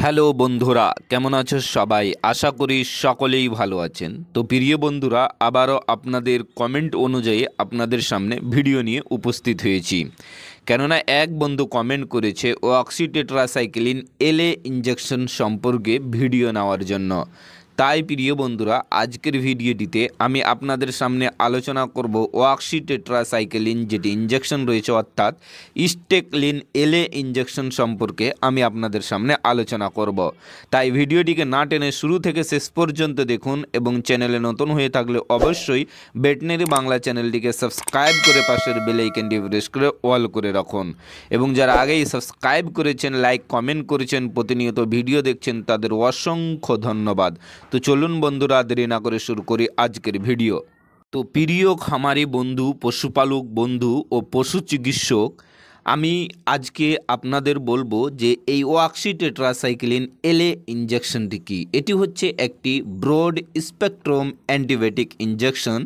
Hello বন্ধুরা, কেমন আছো সবাই? আশা করি সকলেই ভালো আছেন। তো প্রিয় বন্ধুরা, আবারও আপনাদের কমেন্ট অনুযায়ী আপনাদের সামনে ভিডিও নিয়ে উপস্থিত হয়েছি। কেননা এক বন্ধু কমেন্ট করেছে অক্সিটেট্রাসাইক্লিন এলএ ইঞ্জেকশন সম্পর্কে ভিডিও নেওয়ার জন্য। তাই প্রিয় বন্ধুরা, আজকের ভিডিওটিতে আমি আপনাদের সামনে আলোচনা করব অক্সিটেট্রাসাইক্লিন যেটি ইঞ্জেকশন রয়েছে অর্থাৎ স্টেকলিন এলএ ইঞ্জেকশন সম্পর্কে আমি আপনাদের সামনে আলোচনা করব। তাই ভিডিওটিকে না টেনে শুরু থেকে শেষ পর্যন্ত দেখুন এবং চ্যানেলে নতুন হয়ে থাকলে অবশ্যই ভেটেরিনারি বাংলা চ্যানেলটিকে সাবস্ক্রাইব করে পাশের বেল আইকনটি প্রেস করে অল করে রাখুন। এবং যারা আগেই সাবস্ক্রাইব করেছেন, লাইক কমেন্ট করেছেন, প্রতিনিয়ত ভিডিও দেখছেন, তাদের অসংখ্য ধন্যবাদ। তো চলুন বন্ধুরা, দেরি না করে শুরু করি আজকের ভিডিও। তো প্রিয় খামারি বন্ধু, পশুপালক বন্ধু ও পশু চিকিৎসক, আমি আজকে আপনাদের বলবো যে এই অক্সিটেট্রাসাইক্লিন এলএ ইঞ্জেকশনটি কী। এটি হচ্ছে একটি ব্রড স্পেকট্রাম অ্যান্টিবায়োটিক ইঞ্জেকশন,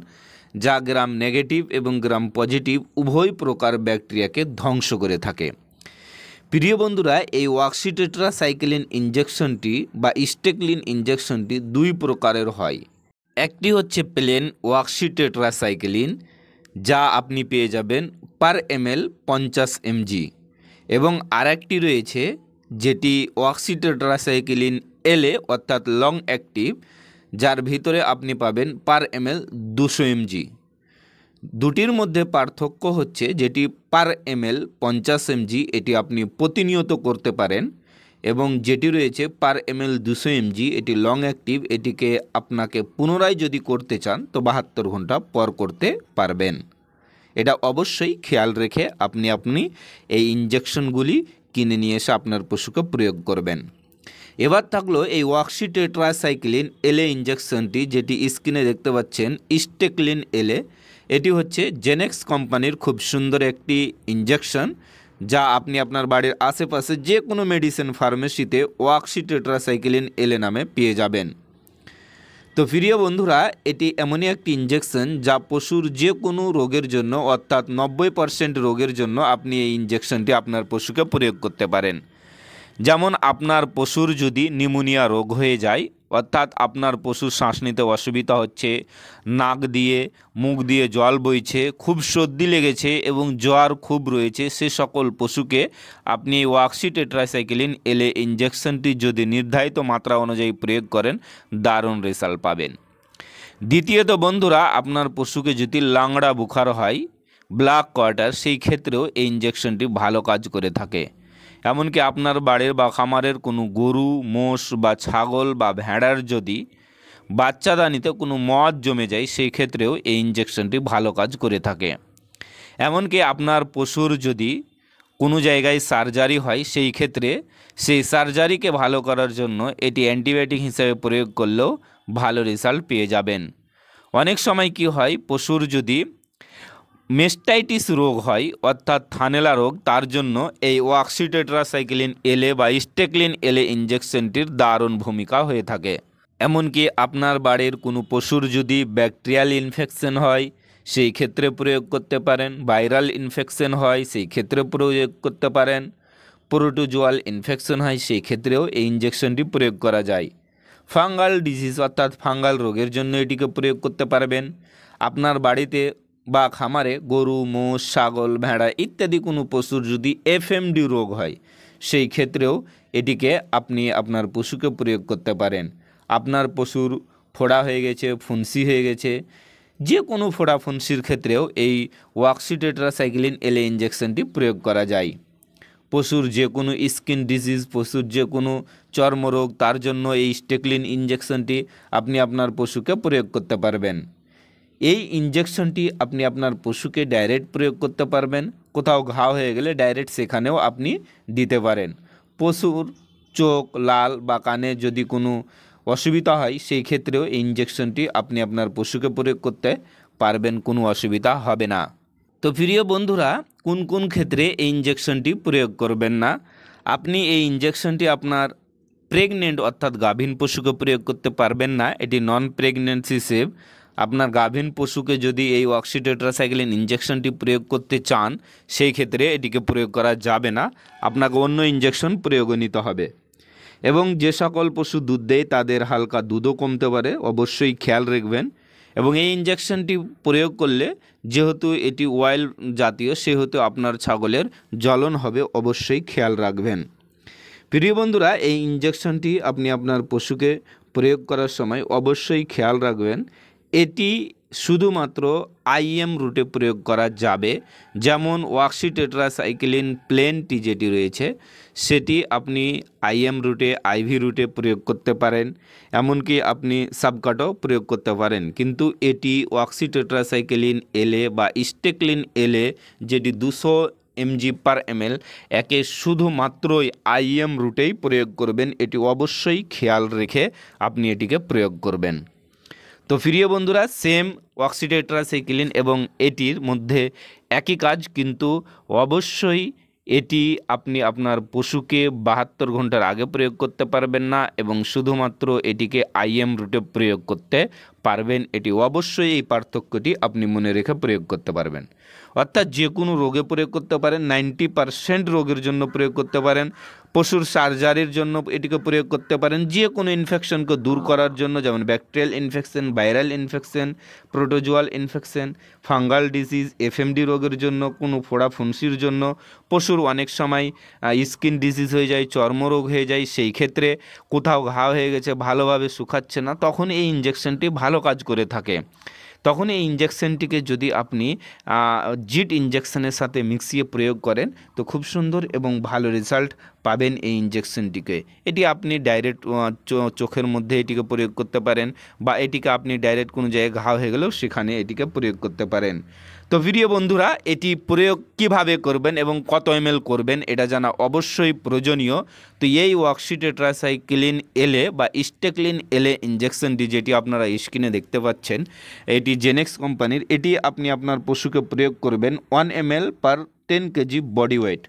যা গ্রাম নেগেটিভ এবং গ্রাম পজিটিভ উভয় প্রকার ব্যাকটেরিয়াকে ধ্বংস করে থাকে। প্রিয় বন্ধুরা, এই অক্সিটেট্রাসাইক্লিন ইঞ্জেকশনটি বা স্টেকলিন ইঞ্জেকশনটি দুই প্রকারের হয়। একটি হচ্ছে প্লেন অক্সিটেট্রাসাইক্লিন, যা আপনি পেয়ে যাবেন পার ml 50 mg, এবং আরেকটি রয়েছে যেটি অক্সিটেট্রাসাইক্লিন এলএ অর্থাৎ লং অ্যাক্টিভ, যার ভিতরে আপনি পাবেন পার ml 200 mg। দুটির মধ্যে পার্থক্য হচ্ছে যেটি পার ml 50 mg এটি আপনি প্রতিনিয়ত করতে পারেন, এবং যেটি রয়েছে পার ml 200 mg এটি লং অ্যাক্টিভ, এটিকে আপনাকে পুনরায় যদি করতে চান তো 72 ঘন্টা পর করতে পারবেন। এটা অবশ্যই খেয়াল রেখে আপনি এই ইঞ্জেকশনগুলি কিনে নিয়ে এসে আপনার পশুকে প্রয়োগ করবেন। এবার থাকলো এই অক্সিটেট্রাসাইক্লিন এলএ ইঞ্জেকশনটি, যেটি স্ক্রিনে দেখতে পাচ্ছেন স্টেকলিন এলএ। এটি হচ্ছে জেনেক্স কোম্পানির খুব সুন্দর একটি ইঞ্জেকশন, যা আপনি আপনার বাড়ির আশেপাশে যে কোনো মেডিসিন ফার্মেসিতে অক্সিটেট্রাসাইক্লিন এলএ নামে পেয়ে যাবেন। তো প্রিয় বন্ধুরা, এটি এমনই একটি ইঞ্জেকশন যা পশুর যে কোনো রোগের জন্য অর্থাৎ 90% রোগের জন্য আপনি এই ইঞ্জেকশনটি আপনার পশুকে প্রয়োগ করতে পারেন। যেমন আপনার পশুর যদি নিউমোনিয়া রোগ হয়ে যায়, অর্থাৎ আপনার পশুর শ্বাস নিতে অসুবিধা হচ্ছে, নাক দিয়ে মুখ দিয়ে জল বইছে, খুব সর্দি লেগেছে এবং জ্বর খুব রয়েছে, সে সকল পশুকে আপনি এই অক্সিটেট্রাসাইক্লিন এলএ ইঞ্জেকশনটি যদি নির্ধারিত মাত্রা অনুযায়ী প্রয়োগ করেন, দারুণ রেজাল্ট পাবেন। দ্বিতীয়ত বন্ধুরা, আপনার পশুকে যদি লাংড়া বুখার হয়, ব্ল্যাক কোয়ার্টার, সেই ক্ষেত্রেও এই ইঞ্জেকশনটি ভালো কাজ করে থাকে। এমনকি আপনার বাড়ির বা খামারের কোনো গরু, মোষ বা ছাগল বা ভেড়ার যদি বাচ্চাদানিতে কোনো মদ জমে যায়, সেই ক্ষেত্রেও এই ইঞ্জেকশনটি ভালো কাজ করে থাকে। এমনকি আপনার পশুর যদি কোনো জায়গায় সার্জারি হয়, সেই ক্ষেত্রে সেই সার্জারিকে ভালো করার জন্য এটি অ্যান্টিবায়োটিক হিসেবে প্রয়োগ করলেও ভালো রেজাল্ট পেয়ে যাবেন। অনেক সময় কি হয়, পশুর যদি মেস্টাইটিস রোগ হয় অর্থাৎ থানেলা রোগ, তার জন্য এই অক্সিটেট্রাসাইক্লিন এলএ বা স্টেকলিন এলএ ইঞ্জেকশনটির দারুণ ভূমিকা হয়ে থাকে। এমনকি আপনার বাড়ির কোনো পশুর যদি ব্যাকটেরিয়াল ইনফেকশন হয়, সেই ক্ষেত্রে প্রয়োগ করতে পারেন। ভাইরাল ইনফেকশন হয়, সেই ক্ষেত্রে প্রয়োগ করতে পারেন। প্রোটোজোয়াল ইনফেকশন হয়, সেই ক্ষেত্রেও এই ইঞ্জেকশনটি প্রয়োগ করা যায়। ফাঙ্গাল ডিজিজ অর্থাৎ ফাঙ্গাল রোগের জন্য এটিকে প্রয়োগ করতে পারবেন। আপনার বাড়িতে বা খামারে গরু, মোষ, ছাগল, ভেড়া ইত্যাদি কোনো পশুর যদি এফএমডি রোগ হয়, সেই ক্ষেত্রেও এটিকে আপনি আপনার পশুকে প্রয়োগ করতে পারেন। আপনার পশুর ফোড়া হয়ে গেছে, ফুন্সি হয়ে গেছে, যে কোনো ফোড়া ফুন্সির ক্ষেত্রেও এই অক্সিটেট্রাসাইক্লিন এলএ ইঞ্জেকশনটি প্রয়োগ করা যায়। পশুর যে কোনো স্কিন ডিজিজ, পশুর যে কোনো চর্মরোগ, তার জন্য এই স্টেকলিন ইঞ্জেকশনটি আপনি আপনার পশুকে প্রয়োগ করতে পারবেন। এই ইঞ্জেকশনটি আপনি আপনার পশুকে ডাইরেক্ট প্রয়োগ করতে পারবেন। কোথাও ঘা হয়ে গেলে ডাইরেক্ট সেখানেও আপনি দিতে পারেন। পশুর চোখ লাল বা কানে যদি কোনো অসুবিধা হয়, সেই ক্ষেত্রেও এই ইঞ্জেকশনটি আপনি আপনার পশুকে প্রয়োগ করতে পারবেন, কোনো অসুবিধা হবে না। তো প্রিয় বন্ধুরা, কোন কোন ক্ষেত্রে এই ইঞ্জেকশনটি প্রয়োগ করবেন না? আপনি এই ইঞ্জেকশনটি আপনার প্রেগনেন্ট অর্থাৎ গাভীন পশুকে প্রয়োগ করতে পারবেন না। এটি নন প্রেগনেন্সি সেভ। আপনার গাভীন পশুকে যদি এই অক্সিটেট্রাসাইক্লিন ইঞ্জেকশনটি প্রয়োগ করতে চান, সেই ক্ষেত্রে এটিকে প্রয়োগ করা যাবে না, আপনাকে অন্য ইঞ্জেকশন প্রয়োগে নিতে হবে। এবং যে সকল পশু দুধ দেয় তাদের হালকা দুধও কমতে পারে, অবশ্যই খেয়াল রাখবেন। এবং এই ইঞ্জেকশনটি প্রয়োগ করলে যেহেতু এটি অয়েল জাতীয় সেহেতু আপনার ছাগলের জ্বলন হবে, অবশ্যই খেয়াল রাখবেন। প্রিয় বন্ধুরা, এই ইঞ্জেকশনটি আপনি আপনার পশুকে প্রয়োগ করার সময় অবশ্যই খেয়াল রাখবেন এটি শুধুমাত্র আইএম রুটে প্রয়োগ করা যাবে। যেমন ওয়াক্সিটেট্রাসাইক্লিন প্লেনটি যেটি রয়েছে সেটি আপনি আইএম রুটে, আইভি রুটে প্রয়োগ করতে পারেন, এমনকি আপনি সাবকাটও প্রয়োগ করতে পারেন। কিন্তু এটি ওয়াক্সিটেট্রাসাইক্লিন এলএ বা স্টেকলিন এলএ যেটি 200 mg/ml একে শুধুমাত্রই আইএম রুটেই প্রয়োগ করবেন, এটি অবশ্যই খেয়াল রেখে আপনি এটিকে প্রয়োগ করবেন। তো প্রিয় বন্ধুরা, সেম ওয়াক্সিটেট্রাসাইক্লিন এবং এটির মধ্যে একই কাজ, কিন্তু অবশ্যই এটি আপনি আপনার পশুকে 72 ঘন্টার আগে প্রয়োগ করতে পারবেন না এবং শুধুমাত্র এটিকে আইএম রুটে প্রয়োগ করতে পারবেন। এটি অবশ্যই এই পার্থক্যটি আপনি মনে রেখে প্রয়োগ করতে পারবেন। অর্থাৎ যে কোনো রোগে প্রয়োগ করতে পারেন, 90% রোগের জন্য প্রয়োগ করতে পারেন, পশুর সার্জারির জন্য এটিকে প্রয়োগ করতে পারেন, যে কোনো ইনফেকশনকে দূর করার জন্য, যেমন bacterial infection, viral infection, protozoal infection, fungal disease, FMD রোগের জন্য, কোনো ফোড়া ফুন্সির জন্য, পশুর অনেক সময় স্কিন ডিজিজ হয়ে যায়, চর্মরোগ হয়ে যায়, সেই ক্ষেত্রে কোথাও ঘা হয়ে গেছে ভালোভাবে শুকাচ্ছে না, তখন এই ইঞ্জেকশনটি ভালো কাজ করে থাকে। তখন এই ইঞ্জেকশনটিকে যদি আপনি জিট ইঞ্জেকশনের সাথে মিশিয়ে প্রয়োগ করেন তো খুব সুন্দর এবং ভালো রেজাল্ট পাবেন এই ইঞ্জেকশনটিকে। এটি আপনি ডাইরেক্ট চোখের মধ্যে এটিকে প্রয়োগ করতে পারেন, বা এটিকে আপনি ডাইরেক্ট কোনো জায়গায় ঘা হয়ে গেলেও সেখানে এটিকে প্রয়োগ করতে পারেন। তো প্রিয় বন্ধুরা, এটি প্রয়োগ কিভাবে করবেন এবং কত ml করবেন এটা জানা অবশ্যই প্রয়োজনীয়। তো এই ওয়াক্সিটেট্রাসাইক্লিন এলএ বা স্টেকলিন এলএ ইঞ্জেকশনটি যেটি আপনারা স্ক্রিনে দেখতে পাচ্ছেন, এটি জেনেক্স কোম্পানির। এটি আপনি আপনার পশুকে প্রয়োগ করবেন 1 ml/10 kg বডি ওয়েট।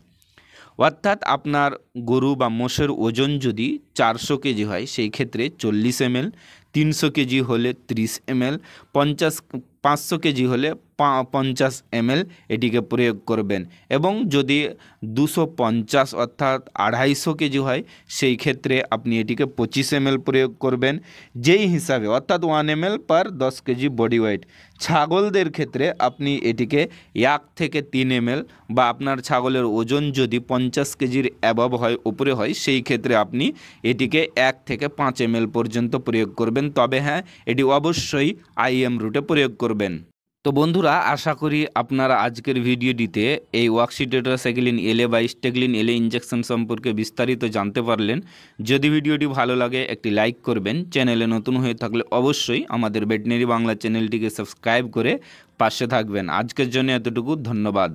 অর্থাৎ আপনার গরু বা মোষের ওজন যদি 400 কেজি হয় সেই ক্ষেত্রে 40 ml, 300 কেজি হলে 30 ml, 500 কেজি হলে 50 ml এটিকে প্রয়োগ করবেন। এবং যদি 250 অর্থাৎ 250 কেজি হয় সেই ক্ষেত্রে আপনি এটিকে 25 ml প্রয়োগ করবেন। যেই হিসাবে অর্থাৎ 1 ml/10 কেজি বডি ওয়েট। ছাগলদের ক্ষেত্রে আপনি এটিকে 1 থেকে 3 ml, বা আপনার ছাগলের ওজন যদি 50 কেজির অ্যাবভ হয়, উপরে হয়, সেই ক্ষেত্রে আপনি এটিকে 1 থেকে 5 ml পর্যন্ত প্রয়োগ করবেন। তবে হ্যাঁ, এটি অবশ্যই আইএম রুটে প্রয়োগ করবেন। তো বন্ধুরা, আশা করি আপনারা আজকের ভিডিওটিতে এই ওয়াক্সিটেট্রাসাইক্লিন এলএ বা স্টেকলিন এলএ ইঞ্জেকশন সম্পর্কে বিস্তারিত জানতে পারলেন। যদি ভিডিওটি ভালো লাগে একটি লাইক করবেন। চ্যানেলে নতুন হয়ে থাকলে অবশ্যই আমাদের ভেটেরিনারি বাংলা চ্যানেলটিকে সাবস্ক্রাইব করে পাশে থাকবেন। আজকের জন্য এতটুকু, ধন্যবাদ।